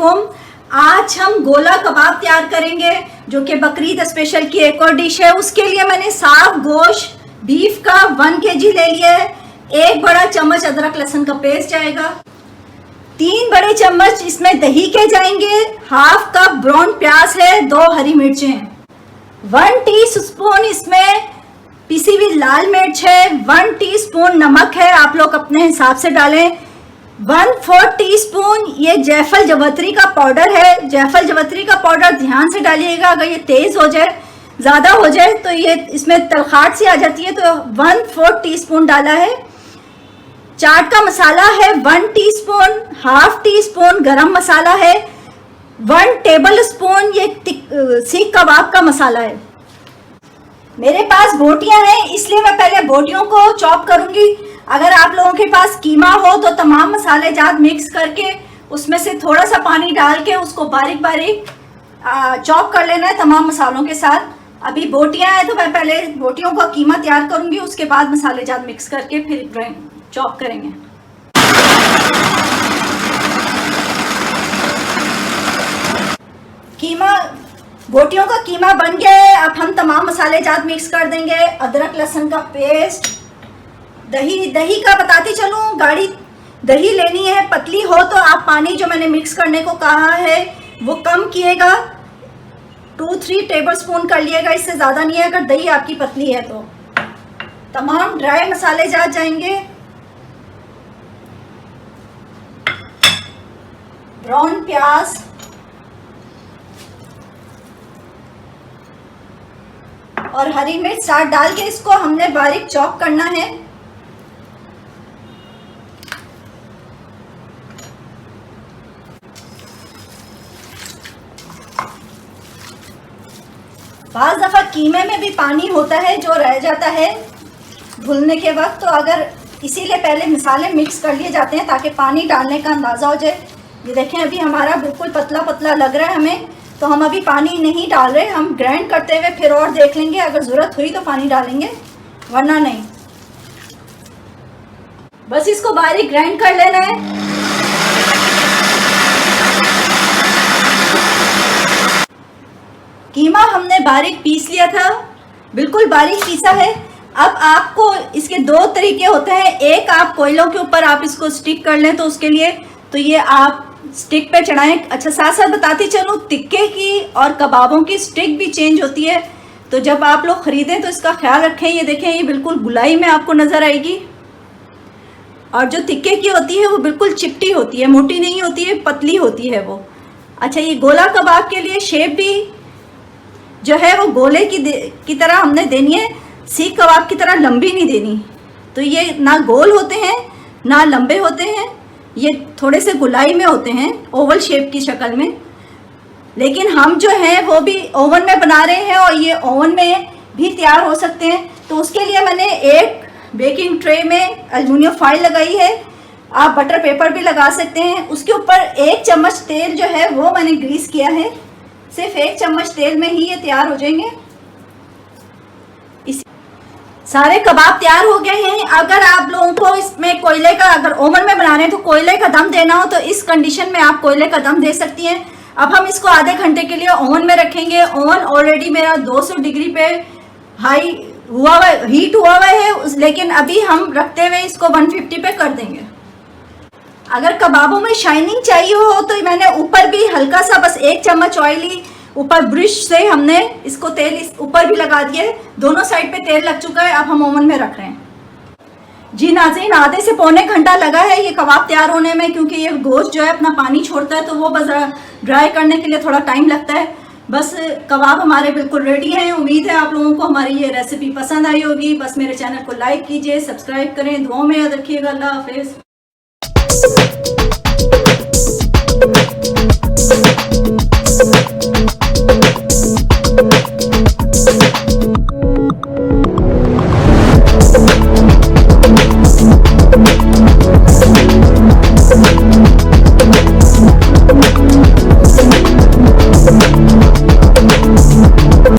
वालेकुम। आज हम गोला कबाब तैयार करेंगे जो कि बकरीद स्पेशल की एक और डिश है। उसके लिए मैंने साफ गोश्त बीफ का 1 kg ले लिया है। 1 बड़ा चम्मच अदरक लहसुन का पेस्ट जाएगा। 3 बड़े चम्मच इसमें दही के जाएंगे। हाफ कप ब्राउन प्याज है। 2 हरी मिर्चें हैं। 1 टीस्पून इसमें पिसी हुई लाल मिर्च है। 1 टीस्पून नमक है, आप लोग अपने हिसाब से डालें। 1/4 टीस्पून ये जायफल जवतरी का पाउडर है। जायफल जवतरी का पाउडर ध्यान से डालिएगा, अगर ये तेज हो जाए, ज़्यादा हो जाए तो ये इसमें तलखाट सी आ जाती है, तो 1/4 टीस्पून डाला है। चाट का मसाला है 1 टीस्पून। हाफ टीस्पून गरम मसाला है। 1 टेबल स्पून ये सीख कबाब का मसाला है। मेरे पास बोटियां हैं, इसलिए मैं पहले बोटियों को चॉप करूंगी। अगर आप लोगों के पास कीमा हो तो तमाम मसाले जात मिक्स करके उसमें से थोड़ा सा पानी डाल के उसको बारीक बारीक चॉप कर लेना है तमाम मसालों के साथ। अभी बोटियां हैं तो मैं पहले बोटियों का कीमा तैयार करूंगी, उसके बाद मसाले जात मिक्स करके फिर चॉप करेंगे। कीमा बोटियों का कीमा बन गया है। अब हम तमाम मसाले जात मिक्स कर देंगे। अदरक लहसुन का पेस्ट, दही का बताती चलूँ, गाढ़ी दही लेनी है। पतली हो तो आप पानी जो मैंने मिक्स करने को कहा है वो कम किएगा, 2-3 टेबलस्पून कर लिएगा, इससे ज़्यादा नहीं है अगर दही आपकी पतली है तो। तमाम ड्राई मसाले जात जाएंगे। ब्राउन प्याज, और हरी मिर्च साथ डाल के इसको हमने बारीक चॉप करना है। बाज़ दफ़ा कीमे में भी पानी होता है जो रह जाता है भूनने के वक्त, तो अगर इसीलिए पहले मसाले मिक्स कर लिए जाते हैं ताकि पानी डालने का अंदाज़ा हो जाए। ये देखें अभी हमारा बिल्कुल पतला पतला लग रहा है हमें, तो हम अभी पानी नहीं डाल रहे। हम ग्राइंड करते हुए फिर और देख लेंगे, अगर ज़रूरत हुई तो पानी डालेंगे, वरना नहीं। बस इसको बारीक ग्राइंड कर लेना है। कीमा हमने बारीक पीस लिया था, बिल्कुल बारीक पीसा है। अब आपको इसके 2 तरीके होते हैं। एक, आप कोयलों के ऊपर आप इसको स्टिक कर लें तो उसके लिए तो ये आप स्टिक पे चढ़ाएं। अच्छा, साथ साथ बताती चलूँ, टिक्के की और कबाबों की स्टिक भी चेंज होती है, तो जब आप लोग ख़रीदें तो इसका ख्याल रखें। ये देखें, ये बिल्कुल गुलाई में आपको नज़र आएगी, और जो टिक्के की होती है वो बिल्कुल चिपटी होती है, मोटी नहीं होती है, पतली होती है वो। अच्छा, ये गोला कबाब के लिए शेप भी जो है वो गोले की तरह हमने देनी है, सीख कबाब की तरह लंबी नहीं देनी। तो ये ना गोल होते हैं ना लंबे होते हैं, ये थोड़े से गुलाई में होते हैं, ओवल शेप की शक्ल में। लेकिन हम जो हैं वो भी ओवन में बना रहे हैं, और ये ओवन में भी तैयार हो सकते हैं। तो उसके लिए मैंने एक बेकिंग ट्रे में एल्युमिनियम फॉइल लगाई है, आप बटर पेपर भी लगा सकते हैं। उसके ऊपर 1 चम्मच तेल जो है वो मैंने ग्रीस किया है। सिर्फ 1 चम्मच तेल में ही ये तैयार हो जाएंगे। सारे कबाब तैयार हो गए हैं। अगर आप लोगों को इसमें कोयले का, अगर ओवन में बना रहे हैं तो कोयले का दम देना हो तो इस कंडीशन में आप कोयले का दम दे सकती हैं। अब हम इसको आधे घंटे के लिए ओवन में रखेंगे। ओवन ऑलरेडी मेरा 200 डिग्री पे हाई हुआ हुआ, हीट हुआ हुआ है, लेकिन अभी हम रखते हुए इसको 150 पे कर देंगे। अगर कबाबों में शाइनिंग चाहिए हो तो मैंने ऊपर भी हल्का सा, बस 1 चम्मच ऑयली ऊपर ब्रश से हमने इसको तेल इस ऊपर भी लगा दिया है। दोनों साइड पे तेल लग चुका है। अब हम ओवन में रख रहे हैं। जी नाज़रीन, आधे से पौने घंटा लगा है ये कबाब तैयार होने में, क्योंकि ये गोश्त जो है अपना पानी छोड़ता है, तो वो बस ड्राई करने के लिए थोड़ा टाइम लगता है। बस कबाब हमारे बिल्कुल रेडी हैं। उम्मीद है आप लोगों को हमारी ये रेसिपी पसंद आई होगी। बस मेरे चैनल को लाइक कीजिए, सब्सक्राइब करें, दुआओं में याद रखिएगा। अल्लाह हाफिज़।